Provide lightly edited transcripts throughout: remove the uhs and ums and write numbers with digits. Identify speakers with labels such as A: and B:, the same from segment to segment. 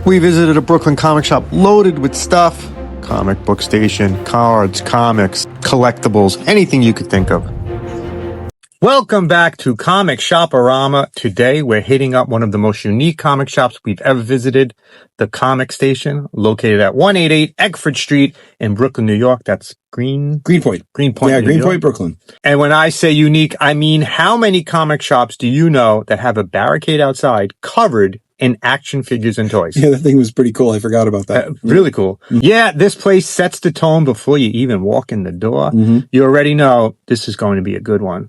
A: We visited a Brooklyn comic shop loaded with stuff. Comic book station, cards, comics, collectibles, anything you could think of. Welcome back to Comic Shop-O-Rama. Today we're hitting up one of the most unique comic shops we've ever visited, the Comic Station, located at 188 Eckford Street in Brooklyn, New York. That's Greenpoint.
B: Yeah, Greenpoint, Brooklyn.
A: And when I say unique, I mean how many comic shops do you know that have a barricade outside covered in action figures and toys?
B: Yeah, that thing was pretty cool. I forgot about that.
A: Really cool. Mm-hmm. Yeah, this place sets the tone before you even walk in the door.
B: Mm-hmm.
A: You already know this is going to be a good one.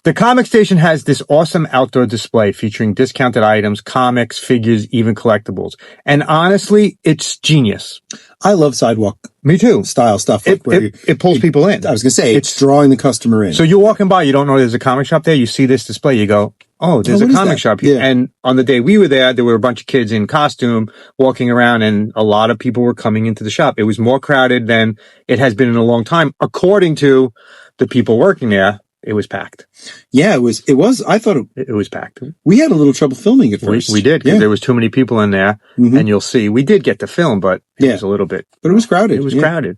A: The Comic Station has this awesome outdoor display featuring discounted items, comics, figures, even collectibles. And honestly, it's genius.
B: I love sidewalk.
A: Me too.
B: Style stuff.
A: It pulls people in.
B: I was going to say, it's drawing the customer in.
A: So you're walking by, you don't know there's a comic shop there, you see this display, you go, oh, there's a comic shop here.
B: Yeah.
A: And on the day we were there were a bunch of kids in costume walking around, and a lot of people were coming into the shop. It was more crowded than it has been in a long time. According to the people working there, it was packed.
B: Yeah, it was. I thought
A: it was packed.
B: We had a little trouble filming at first.
A: We did, because there was too many people in there. Mm-hmm. And you'll see, we did get to film, but it was a little bit.
B: But it was crowded.
A: It was crowded.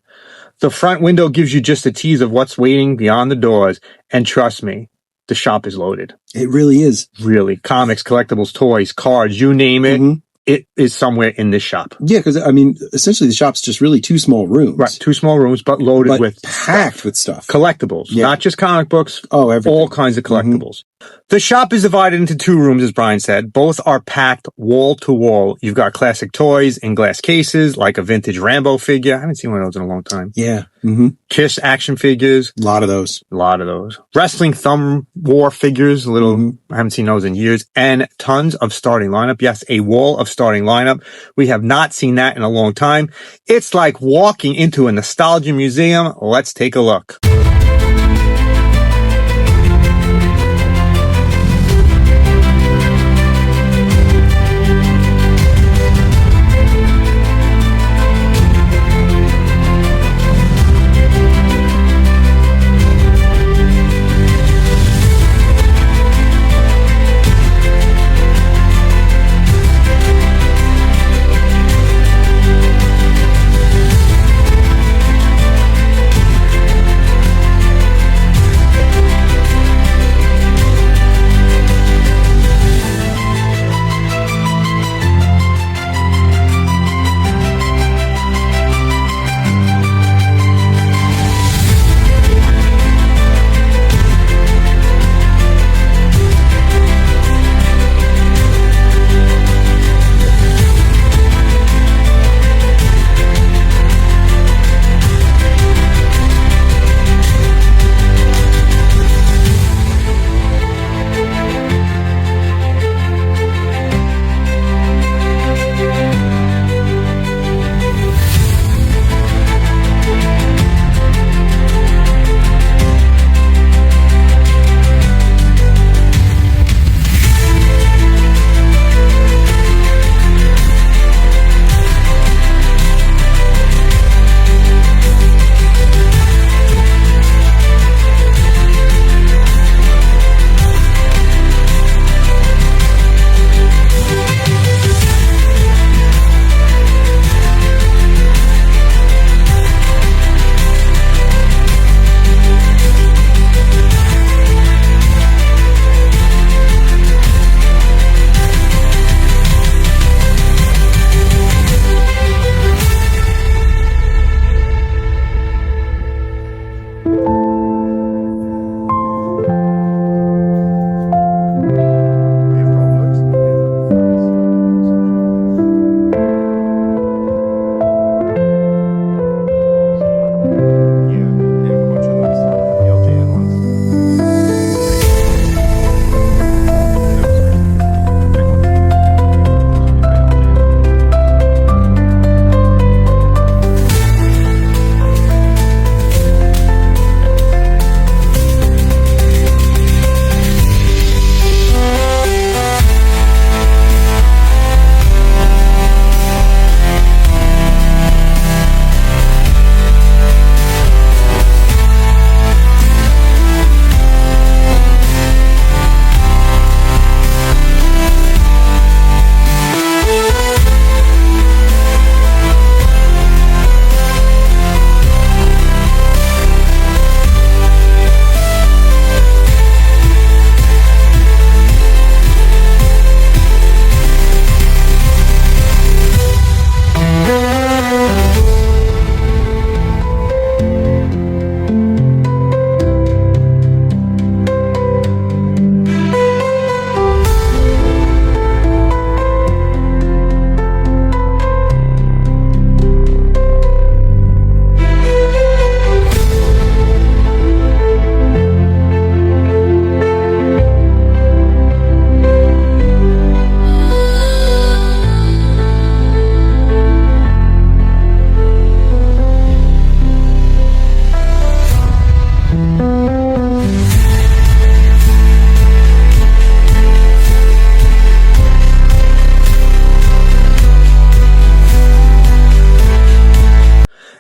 A: The front window gives you just a tease of what's waiting beyond the doors. And trust me, the shop is loaded.
B: It really is.
A: Really. Comics, collectibles, toys, cards, you name it. Mm-hmm. It is somewhere in this shop.
B: Yeah, because, I mean, essentially the shop's just really two small rooms.
A: Right, two small rooms, but loaded with
B: packed with stuff.
A: Collectibles, not just comic books.
B: Oh, everything.
A: All kinds of collectibles. Mm-hmm. The shop is divided into two rooms, as Brian said. Both are packed wall to wall. You've got classic toys in glass cases, like a vintage Rambo figure. I haven't seen one of those in a long time.
B: Yeah. Mm-hmm.
A: Kiss action figures.
B: A lot of those.
A: Wrestling thumb war figures. I haven't seen those in years. And tons of starting lineup. Yes, a wall of starting lineup. We have not seen that in a long time. It's like walking into a nostalgia museum. Let's take a look.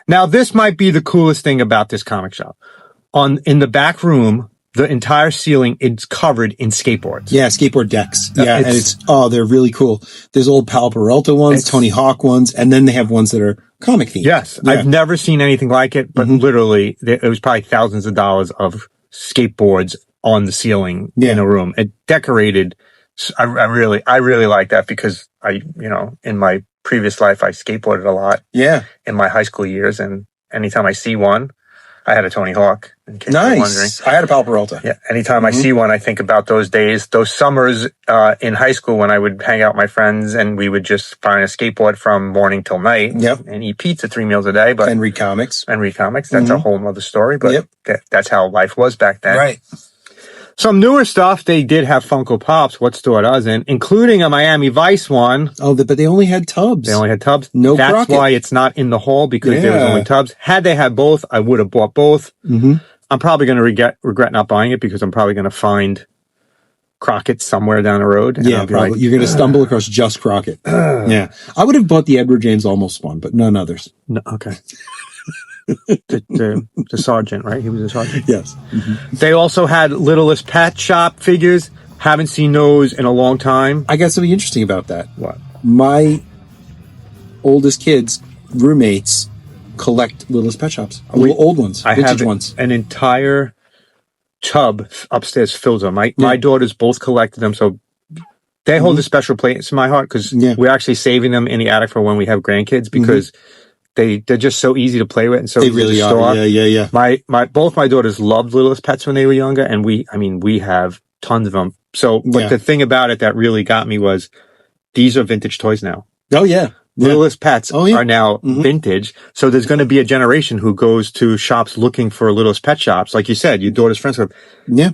A: Now, this might be the coolest thing about this comic shop. In the back room, the entire ceiling is covered in skateboards.
B: Yeah, skateboard decks. Yeah, and they're really cool. There's old Pal Peralta ones, Tony Hawk ones, and then they have ones that are comic themed.
A: Yes, yeah. I've never seen anything like it, but literally, it was probably thousands of dollars of skateboards on the ceiling in a room. It decorated. I really like that because in my previous life, I skateboarded a lot.
B: Yeah.
A: In my high school years, and anytime I see one, I had a Tony Hawk. In case you're wondering.
B: I had a Pal Peralta.
A: Yeah. Anytime I see one, I think about those days, those summers in high school when I would hang out with my friends and we would just find a skateboard from morning till night.
B: Yep.
A: And eat pizza 3 meals a day. And
B: read comics.
A: That's a whole other story. But that's how life was back then.
B: Right.
A: Some newer stuff, they did have Funko Pops. What store doesn't? Including a Miami Vice one.
B: Oh, but they only had tubs.
A: They only had tubs.
B: No
A: That's
B: Crockett.
A: why it's not in the hall, because there was only tubs. Had they had both, I would have bought both. I'm probably going to regret not buying it because I'm probably going to find Crockett somewhere down the road.
B: Yeah, probably. Like, you're going to stumble across just Crockett. Yeah. I would have bought the Edward James Olmos one, but none others.
A: No, okay. the sergeant, right? He was a sergeant.
B: Yes.
A: They also had Littlest Pet Shop figures. Haven't seen those in a long time.
B: I got something interesting about that.
A: What?
B: My oldest kids' roommates collect Littlest Pet Shops. Old ones.
A: I
B: vintage
A: have
B: ones.
A: An entire tub upstairs filled with them. My daughters both collected them, so they hold a special place in my heart because we're actually saving them in the attic for when we have grandkids because they're just so easy to play with and so
B: they
A: easy
B: really
A: to store.
B: are. Yeah.
A: Both my daughters loved Littlest Pets when they were younger, and we have tons of them. So, but the thing about it that really got me was these are vintage toys now.
B: Oh yeah.
A: Littlest Pets are now vintage. So there's going to be a generation who goes to shops looking for Littlest Pet Shops. Like you said, your daughter's friends club.
B: Yeah.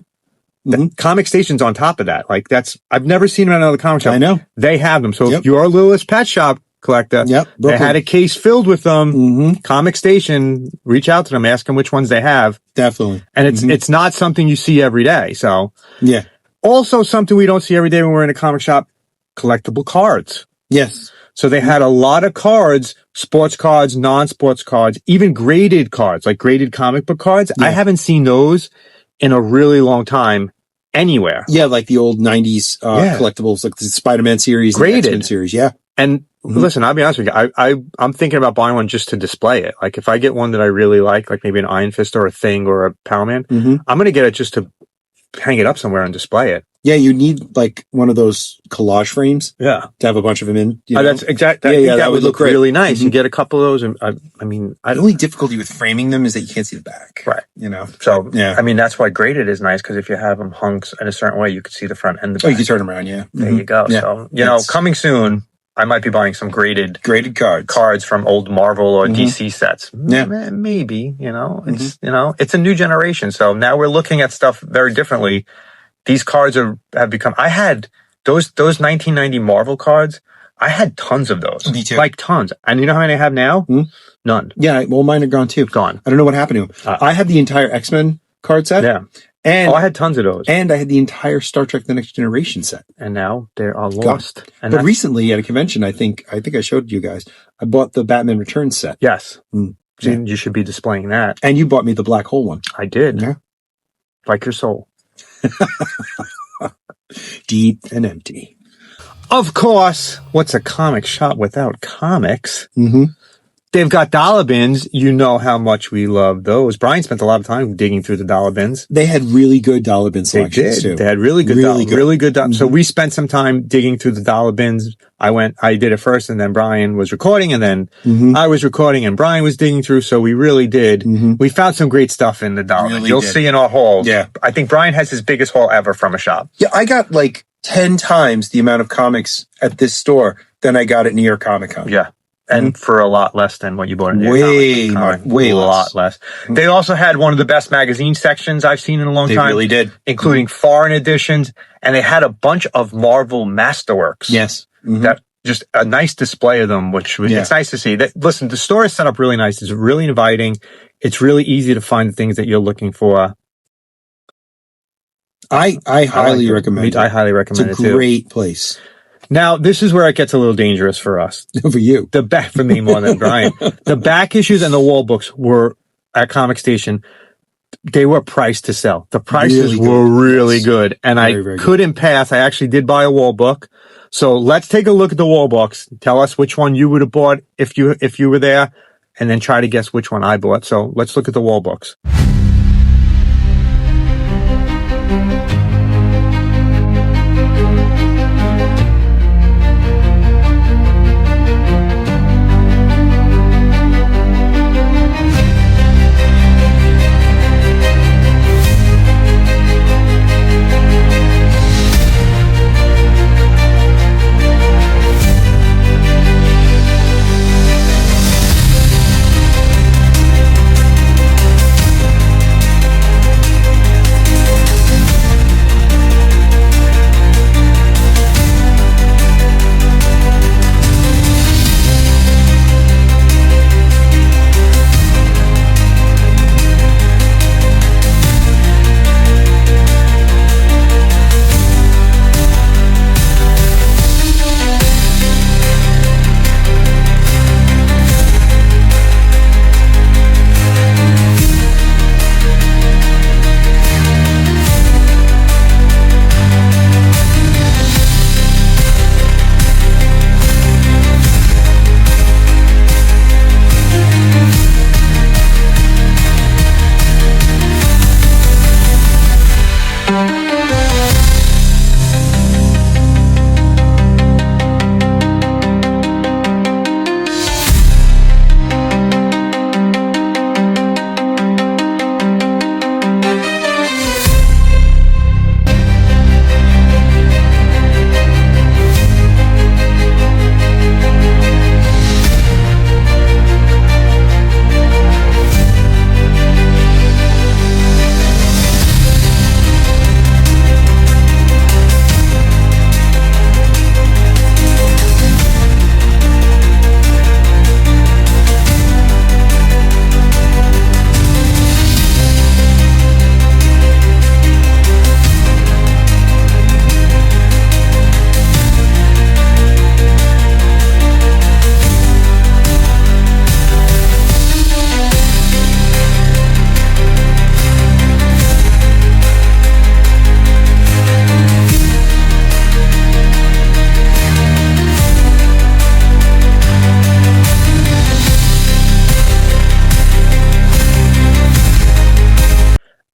A: Comic Station's on top of that. Like I've never seen them at another comic shop.
B: I know.
A: They have them. So if you're a Littlest Pet Shop collector, they had a case filled with them. Comic Station, reach out to them, ask them which ones they have.
B: Definitely.
A: And it's not something you see every day. So
B: yeah.
A: Also something we don't see every day when we're in a comic shop, collectible cards.
B: Yes.
A: So they had a lot of cards, sports cards, non-sports cards, even graded cards, like graded comic book cards. I haven't seen those in a really long time anywhere.
B: Yeah, like the old 90s collectibles, like the Spider-Man series,
A: graded
B: the X-Men series. Yeah.
A: And listen, I'll be honest with you. I'm thinking about buying one just to display it. Like if I get one that I really like maybe an Iron Fist or a Thing or a Power Man, I'm going to get it just to hang it up somewhere and display it.
B: Yeah, you need like one of those collage frames.
A: Yeah.
B: To have a bunch of them in. You know?
A: That's exactly. That would look really nice. You get a couple of those. And the
B: only difficulty with framing them is that you can't see the back.
A: Right.
B: You know?
A: So, that's why graded is nice because if you have them hung in a certain way, you can see the front and the back.
B: Oh, you can turn them around. Yeah.
A: There you go. Yeah. So, coming soon, I might be buying some graded cards from old Marvel or DC sets.
B: Yeah.
A: Maybe, it's a new generation. So now we're looking at stuff very differently. These cards have become, I had those 1990 Marvel cards. I had tons of those.
B: Me too.
A: Like tons. And you know how many I have now? None.
B: Yeah. Well, mine are gone too.
A: Gone.
B: I don't know what happened to them. I had the entire X-Men card set.
A: Yeah.
B: And
A: I had tons of those.
B: And I had the entire Star Trek The Next Generation set.
A: And now they are lost. And
B: but recently at a convention, I think I showed you guys, I bought the Batman Returns set.
A: Yes. So you should be displaying that.
B: And you bought me the Black Hole one.
A: I did.
B: Yeah.
A: Like your soul.
B: Deep and empty.
A: Of course, what's a comic shop without comics?
B: Mm-hmm.
A: They've got dollar bins. You know how much we love those. Brian spent a lot of time digging through the dollar bins.
B: They had really good dollar bin selections too.
A: They had really good. Mm-hmm. So we spent some time digging through the dollar bins. I did it first, and then Brian was recording, and then I was recording, and Brian was digging through. So we really did. We found some great stuff in the dollar bins. You'll see in our haul.
B: Yeah.
A: I think Brian has his biggest haul ever from a shop.
B: Yeah, I got like 10 times the amount of comics at this store than I got at New York Comic Con.
A: Yeah. And for a lot less than what you bought in New York.
B: Way
A: a lot less. They also had one of the best magazine sections I've seen in a long time. They
B: really did.
A: Including foreign editions. And they had a bunch of Marvel Masterworks.
B: Yes.
A: That just a nice display of them, which it's nice to see. Listen, the store is set up really nice. It's really inviting. It's really easy to find the things that you're looking for.
B: I highly recommend it.
A: I highly recommend it too.
B: It's a great place.
A: Now, this is where it gets a little dangerous for us.
B: For you.
A: The back, for me more than Brian. The back issues and the wall books were at Comic Station. They were priced to sell. The prices were really good. And I couldn't pass. I actually did buy a wall book. So let's take a look at the wall books. Tell us which one you would have bought if you were there, and then try to guess which one I bought. So let's look at the wall books.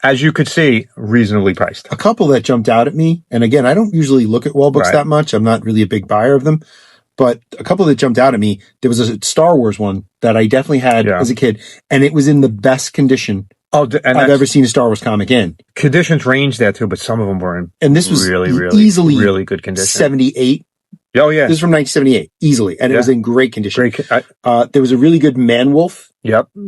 A: As you could see, reasonably priced.
B: A couple that jumped out at me, and again, I don't usually look at wall books that much. I'm not really a big buyer of them. But a couple that jumped out at me, there was a Star Wars one that I definitely had as a kid, and it was in the best condition I've ever seen a Star Wars comic in.
A: Conditions range there too, but some of them were in
B: and this was easily really good condition. 78.
A: Oh yeah,
B: this is from 1978, easily, and it was in great condition. There was a really good Man Wolf.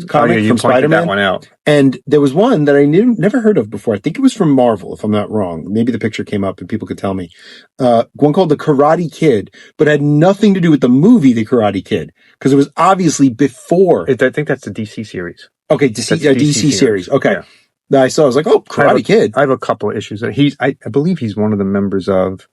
B: Comic from Spider-Man.
A: That one out.
B: And there was one that I never heard of before. I think it was from Marvel, if I'm not wrong. Maybe the picture came up and people could tell me. One called The Karate Kid, but had nothing to do with the movie The Karate Kid, because it was obviously before.
A: I think that's the DC series.
B: Okay, DC series. Okay. Yeah. I was like, oh, Karate Kid.
A: I have a couple of issues. I believe he's one of the members of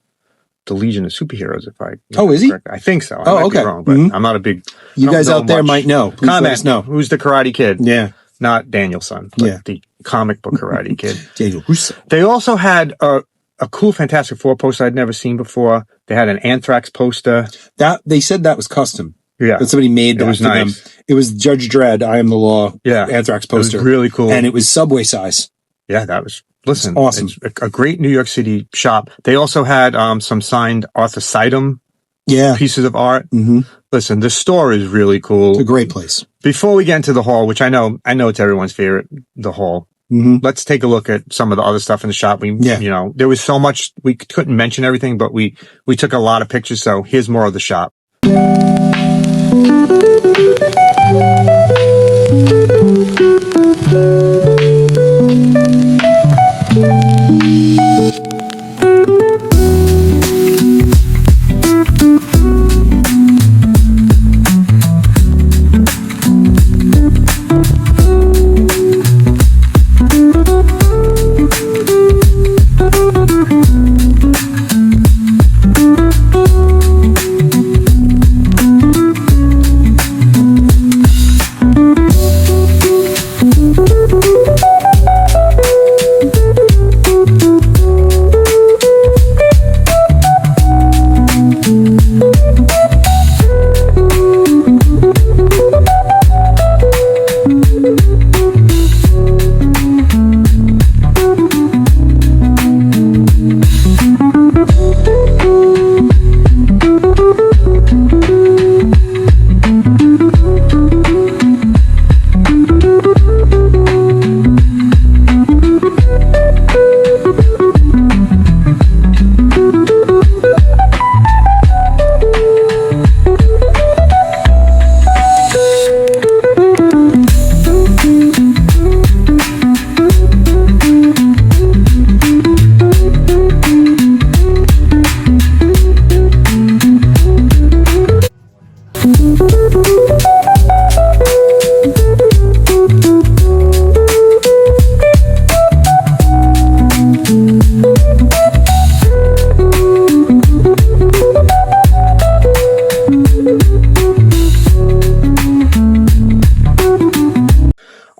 A: the Legion of Superheroes, if I
B: is he?
A: I think so. I might be wrong, but I'm not a big.
B: You guys out there might know. Please let us know.
A: Who's the Karate Kid?
B: Yeah,
A: not Daniel's son. But the comic book Karate Kid.
B: Daniel Russo.
A: They also had a cool Fantastic Four poster I'd never seen before. They had an Anthrax poster.
B: That they said that was custom.
A: Yeah,
B: that somebody made that for them. It was Judge Dredd, I Am the Law. Anthrax poster.
A: It was really cool,
B: and it was Subway size.
A: Yeah, that was. Listen,
B: awesome.
A: It's a great New York City shop. They also had some signed Arthur Sidem pieces of art. Mm-hmm. Listen, the store is really cool.
B: It's a great place.
A: Before we get into the haul, which I know it's everyone's favorite, the haul. Mm-hmm. Let's take a look at some of the other stuff in the shop. There was so much, we couldn't mention everything, but we took a lot of pictures. So here's more of the shop.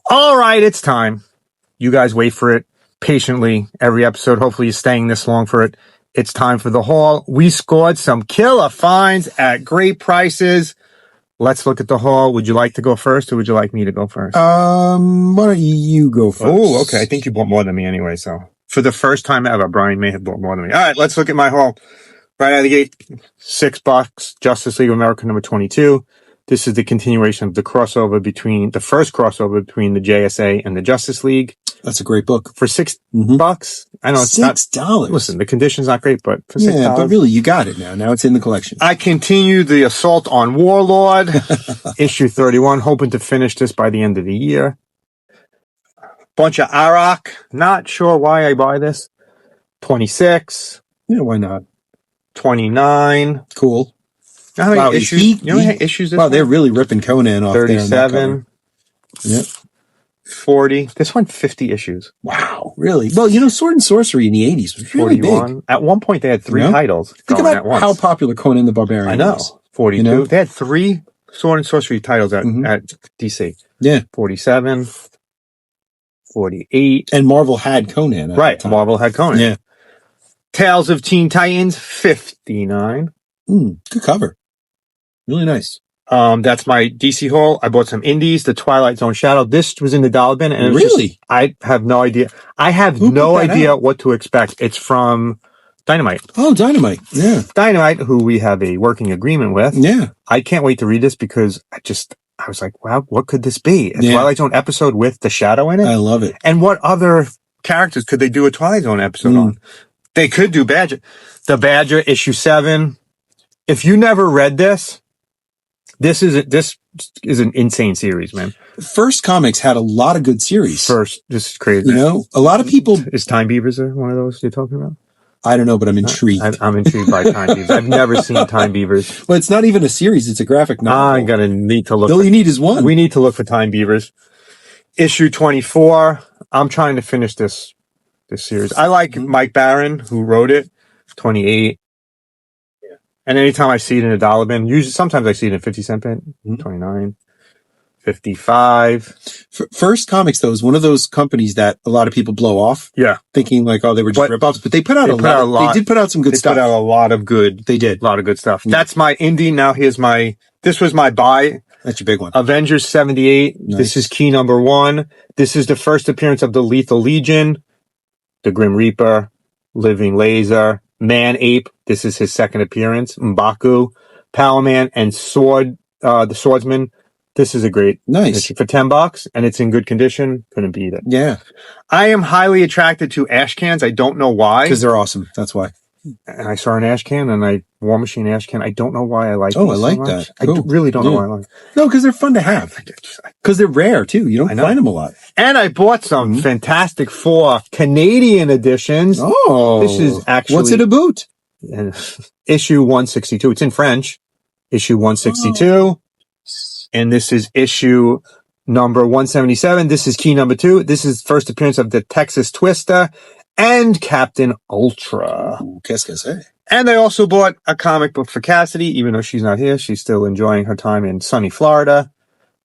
A: All right, it's time. You guys wait for it patiently every episode. Hopefully you're staying this long for it. It's time for the haul. We scored some killer finds at great prices. Let's look at the haul. Would you like to go first or would you like me to go first?
B: Why don't you go first?
A: Oh, okay. I think you bought more than me anyway, so. For the first time ever, Brian may have bought more than me. All right, let's look at my haul. Right out of the gate, $6, Justice League of America number 22. This is the continuation of the first crossover between the JSA and the Justice League.
B: That's a great book.
A: For $6. I know it's
B: $6.
A: Listen, the condition's not great, but for $6.
B: Yeah, but really, you got it now. Now it's in the collection.
A: I continue the assault on Warlord, issue 31, hoping to finish this by the end of the year. Bunch of Arak. Not sure why I buy this. 26.
B: Yeah, why not?
A: 29.
B: Cool.
A: How many issues? You know how many issues this
B: Wow, they're really ripping Conan off
A: 37.
B: Yep.
A: 40. This one, 50 issues.
B: Wow, really? Well, Sword and Sorcery in the 80s was really
A: 41.
B: big.
A: At one point, they had 3 titles.
B: Think about how popular Conan the Barbarian
A: I know.
B: was.
A: 42. They had 3 Sword and Sorcery titles at DC.
B: Yeah.
A: 47. 48.
B: And Marvel had Conan.
A: Right. Marvel had Conan.
B: Yeah.
A: Tales of Teen Titans, 59.
B: Good cover. Really nice.
A: That's my DC haul. I bought some indies, the Twilight Zone Shadow. This was in the dollar bin. And
B: really?
A: I have no idea. I have no idea what to expect. It's from Dynamite.
B: Oh, Dynamite. Yeah.
A: Dynamite, who we have a working agreement with.
B: Yeah.
A: I can't wait to read this because I was like, wow, what could this be? A Twilight Zone episode with the Shadow in it?
B: I love it.
A: And what other characters could they do a Twilight Zone episode on? They could do Badger. The Badger, issue 7. If you never read this, this is an insane series, man.
B: First Comics had a lot of good series.
A: This is crazy.
B: A lot of people.
A: Is Time Beavers one of those you're talking about?
B: I don't know, but I'm intrigued.
A: I'm intrigued by Time Beavers. I've never seen Time Beavers.
B: Well, it's not even a series; it's a graphic novel.
A: I need to look.
B: All you need is one.
A: We need to look for Time Beavers. Issue 24. I'm trying to finish this series. I like Mike Barron, who wrote it. 28. And anytime I see it in a dollar bin, sometimes I see it in 50-cent bin. 29, 55.
B: First Comics, though, is one of those companies that a lot of people blow off. Yeah. Thinking like, they were just rip-offs. But they put out a lot. They did put out some good stuff.
A: They put out a lot of good.
B: They did.
A: A lot of good stuff. Yeah. That's my indie. Now this was my buy.
B: That's your big one.
A: Avengers 78. Nice. This is key number 1. This is the first appearance of the Lethal Legion, the Grim Reaper, Living Laser, Man-Ape. This is his second appearance. M'Baku, Power Man, and the Swordsman. This is a great issue for $10, and it's in good condition. Couldn't beat it.
B: Yeah.
A: I am highly attracted to ash cans. I don't know why.
B: Because they're awesome. That's why.
A: And I saw an ash can, and War Machine ash can. I don't know why I like
B: these I like so that.
A: Cool. I really don't know why I like them.
B: No, because they're fun to have. Because they're rare, too. You don't find them a lot.
A: And I bought some Fantastic Four Canadian editions.
B: Oh.
A: This is actually...
B: What's it about?
A: Issue 162. It's in French. Issue 162. Oh. And this is issue number 177. This is key number 2. This is first appearance of the Texas Twister and Captain Ultra.
B: Qu'est-ce que c'est?
A: And I also bought a comic book for Cassidy, even though she's not here. She's still enjoying her time in sunny Florida.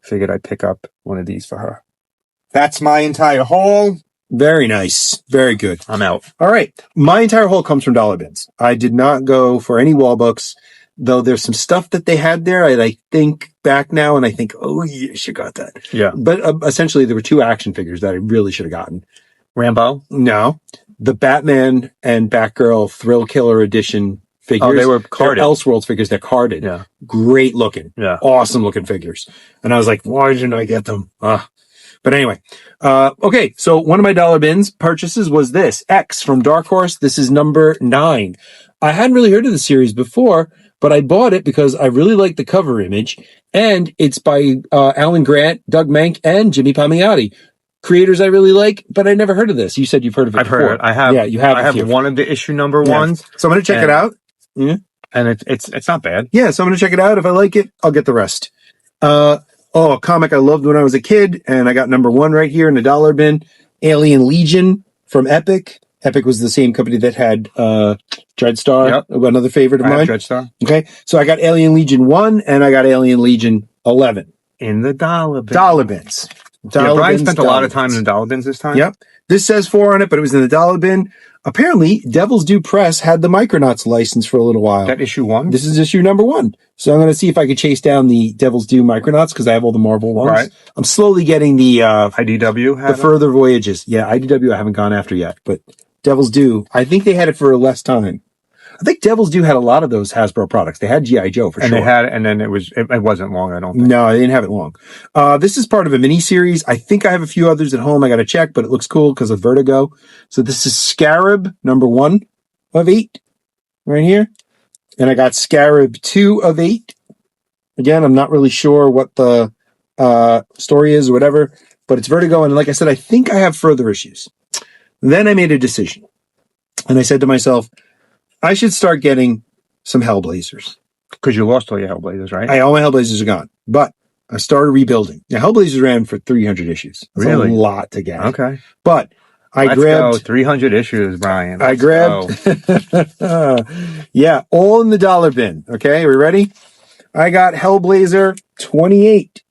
A: Figured I'd pick up one of these for her. That's my entire haul.
B: Very nice. Very good.
A: I'm out.
B: All right. My entire haul comes from dollar bins. I did not go for any wall books, though there's some stuff that they had there. I think back now and I think, oh, you should have got that.
A: Yeah.
B: But essentially there were 2 action figures that I really should have gotten.
A: Rambo?
B: No. The Batman and Batgirl Thrill Killer Edition figures.
A: Oh, they were carded.
B: They're Elseworlds figures. They're carded.
A: Yeah.
B: Great looking.
A: Yeah.
B: Awesome looking figures. And I was like, why didn't I get them? But anyway. Okay. So one of my dollar bins purchases was this X from Dark Horse. This is number 9. I hadn't really heard of the series before, but I bought it because I really like the cover image. And it's by Alan Grant, Doug Mank, and Jimmy Palmiotti. Creators I really like, but I never heard of this. You said you've heard of it before.
A: I've heard it. I have.
B: Yeah, you have.
A: I have one of the issue number ones.
B: So I'm going to check it out.
A: Yeah. And it's not bad.
B: Yeah, so I'm going to check it out. If I like it, I'll get the rest. A comic I loved when I was a kid, and I got number 1 right here in the dollar bin. Alien Legion from Epic. Epic was the same company that had Dreadstar, another favorite of mine.
A: Dreadstar.
B: Okay, so I got Alien Legion 1, and I got Alien Legion 11.
A: In the dollar bin.
B: Dollar bins.
A: Brian spent a lot of time in the dollar bins this time.
B: Yep. This says 4 on it, but it was in the dollar bin. Apparently, Devil's Due Press had the Micronauts license for a little while.
A: That issue 1?
B: This is issue number 1. So I'm going to see if I can chase down the Devil's Due Micronauts because I have all the Marvel ones. Right. I'm slowly getting the
A: IDW.
B: The Further Voyages. Yeah, IDW I haven't gone after yet, but Devil's Due, I think they had it for less time. I think Devil's Due had a lot of those Hasbro products. They had G.I. Joe for sure.
A: And then it wasn't long, I don't think.
B: No, they didn't have it long. This is part of a mini series. I think I have a few others at home. I got to check, but it looks cool because of Vertigo. So this is Scarab number 1 of 8 right here. And I got Scarab 2 of 8. Again, I'm not really sure what the story is or whatever, but it's Vertigo. And like I said, I think I have further issues. Then I made a decision. And I said to myself, I should start getting some Hellblazers.
A: Because you lost all your Hellblazers, right?
B: All my Hellblazers are gone. But I started rebuilding. Now, Hellblazers ran for 300 issues. That's a lot to get.
A: Okay.
B: But I grabbed...
A: 300 issues, Brian.
B: Let's yeah, all in the dollar bin. Okay, are we ready? I got Hellblazer 28.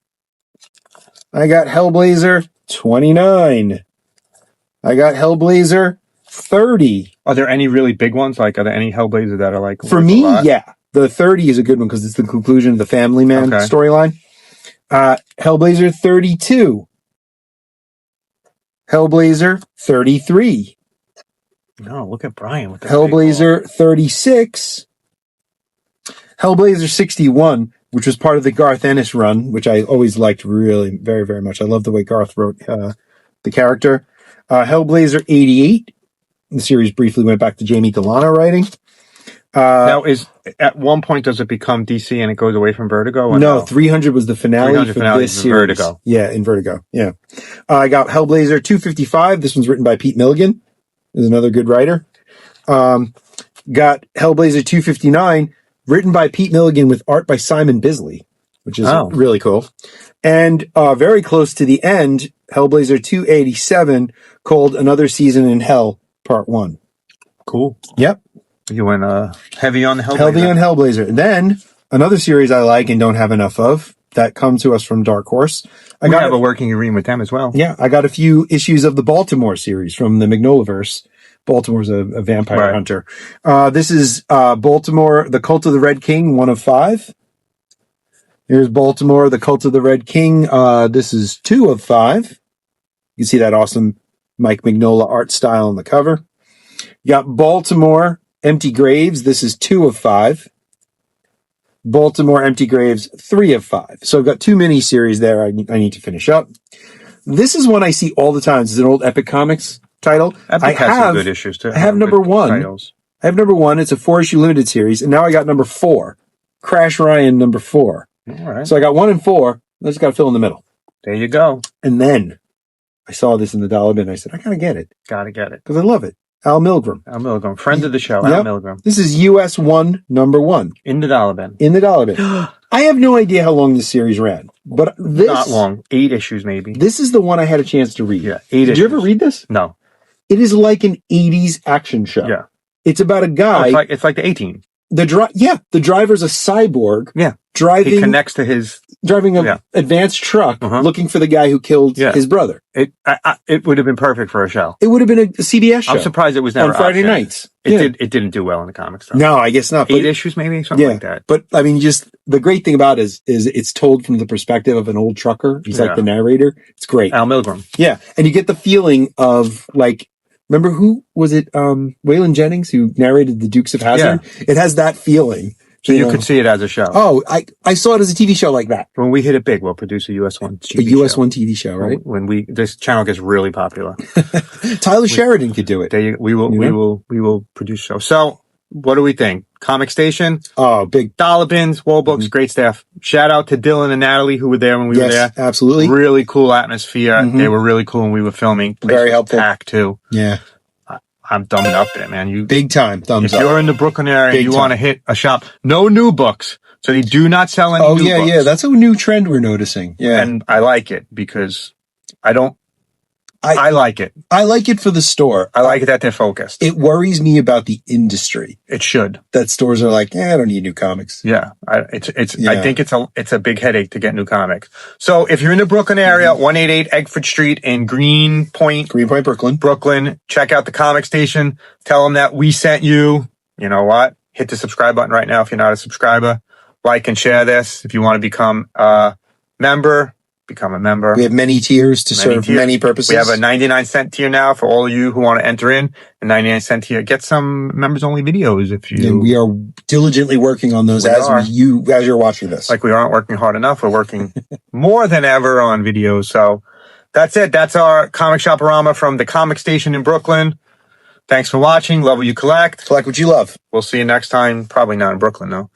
B: I got Hellblazer 29. I got Hellblazer 30.
A: Are there any really big ones? Like, are there any Hellblazers that are like...
B: For me, yeah. The 30 is a good one because it's the conclusion of the Family Man storyline. Hellblazer 32. Hellblazer 33.
A: No, look at Brian. With
B: Hellblazer 36. Hellblazer 61, which was part of the Garth Ennis run, which I always liked really very, very much. I love the way Garth wrote the character. Hellblazer 88. The series briefly went back to Jamie Delano writing.
A: Now, at one point, does it become DC and it goes away from Vertigo?
B: No, 300 was the finale for this series.
A: Vertigo.
B: Yeah, in Vertigo. Yeah. I got Hellblazer 255. This one's written by Pete Milligan. Is another good writer. Got Hellblazer 259, written by Pete Milligan with art by Simon Bisley, which is really cool. And very close to the end, Hellblazer 287, called Another Season in Hell, Part 1.
A: Cool.
B: Yep.
A: You went heavy on Hellblazer.
B: Heavy on Hellblazer. Then, another series I like and don't have enough of, that comes to us from Dark Horse.
A: I have a working agreement with them as well.
B: Yeah, I got a few issues of the Baltimore series from the Magnolaverse. Baltimore's a vampire hunter. This is Baltimore, The Cult of the Red King, 1 of 5. Here's Baltimore, The Cult of the Red King. This is 2 of 5. You can see that awesome Mike Mignola art style on the cover. You got Baltimore, Empty Graves. This is 2 of 5. Baltimore, Empty Graves, 3 of 5. So I've got 2 mini-series there I need to finish up. This is one I see all the time. It's an old Epic Comics title.
A: Epic has some good issues, too.
B: I have number 1. Titles. I have number 1. It's a 4-issue limited series. And now I got number 4. Crash Ryan, number 4.
A: All right.
B: So I got 1 and 4. I just got to fill in the middle.
A: There you go.
B: And then I saw this in the dollar bin. I said, I got to get it.
A: Got to get it.
B: Because I love it. Al Milgrom.
A: Friend of the show, Al Milgrom.
B: This is US 1, number 1.
A: In the dollar bin.
B: In the dollar bin. I have no idea how long this series ran. But this...
A: Not long. 8 issues, maybe.
B: This is the one I had a chance to read.
A: Yeah, 8 issues.
B: Did you ever read this?
A: No.
B: It is like an 80s action show.
A: Yeah.
B: It's about a guy...
A: it's like the A-Team.
B: The driver's a cyborg.
A: Yeah.
B: Driving...
A: He connects to his...
B: Driving an advanced truck, looking for the guy who killed his brother.
A: It would have been perfect for a show.
B: It would have been a CBS show.
A: I'm surprised it was never
B: on Friday nights.
A: It didn't do well in the comics, though.
B: No, I guess not.
A: 8 issues, maybe something like that.
B: But I mean, just the great thing about it is it's told from the perspective of an old trucker. He's like the narrator. It's great.
A: Al Milgrom.
B: Yeah, and you get the feeling of like. Remember who was it? Waylon Jennings who narrated the Dukes of Hazzard. Yeah. It has that feeling.
A: So you could see it as a show.
B: Oh, I saw it as a TV show like that.
A: When we hit it big, we'll produce a US 1 TV
B: show. A US 1 TV show, right?
A: When this channel gets really popular.
B: Tyler Sheridan could do it.
A: We will produce a show. So, what do we think? Comic Station?
B: Oh, big.
A: Dollar bins, wall books, great staff. Shout out to Dylan and Natalie who were there when we were there.
B: Absolutely.
A: Really cool atmosphere. They were really cool when we were filming.
B: Very helpful.
A: Packed too.
B: Yeah.
A: I'm thumbing up there, man. You
B: big time thumbs
A: up. If you're in the Brooklyn area, and you want to hit a shop. No new books. So they do not sell any new books. Oh,
B: yeah. That's a new trend we're noticing. Yeah.
A: And I like it because I like it.
B: I like it for the store.
A: I like it that they're focused.
B: It worries me about the industry.
A: It should.
B: That stores are like, I don't need new comics.
A: Yeah. I think it's a big headache to get new comics. So if you're in the Brooklyn area, 188 Eggford Street in Greenpoint, Brooklyn, check out the comic station. Tell them that we sent you. You know what? Hit the subscribe button right now if you're not a subscriber. Like and share this. If you want to become a member, become a member.
B: We have many tiers to serve many purposes.
A: We have a 99-cent tier now for all of you who want to enter in. A 99-cent tier. Get some members-only videos if you...
B: And we are diligently working on those as you're watching this.
A: Like we aren't working hard enough. We're working more than ever on videos. So that's it. That's our comic Shop-O-Rama from the Comic Station in Brooklyn. Thanks for watching. Love what you collect.
B: Collect what you love.
A: We'll see you next time. Probably not in Brooklyn, though.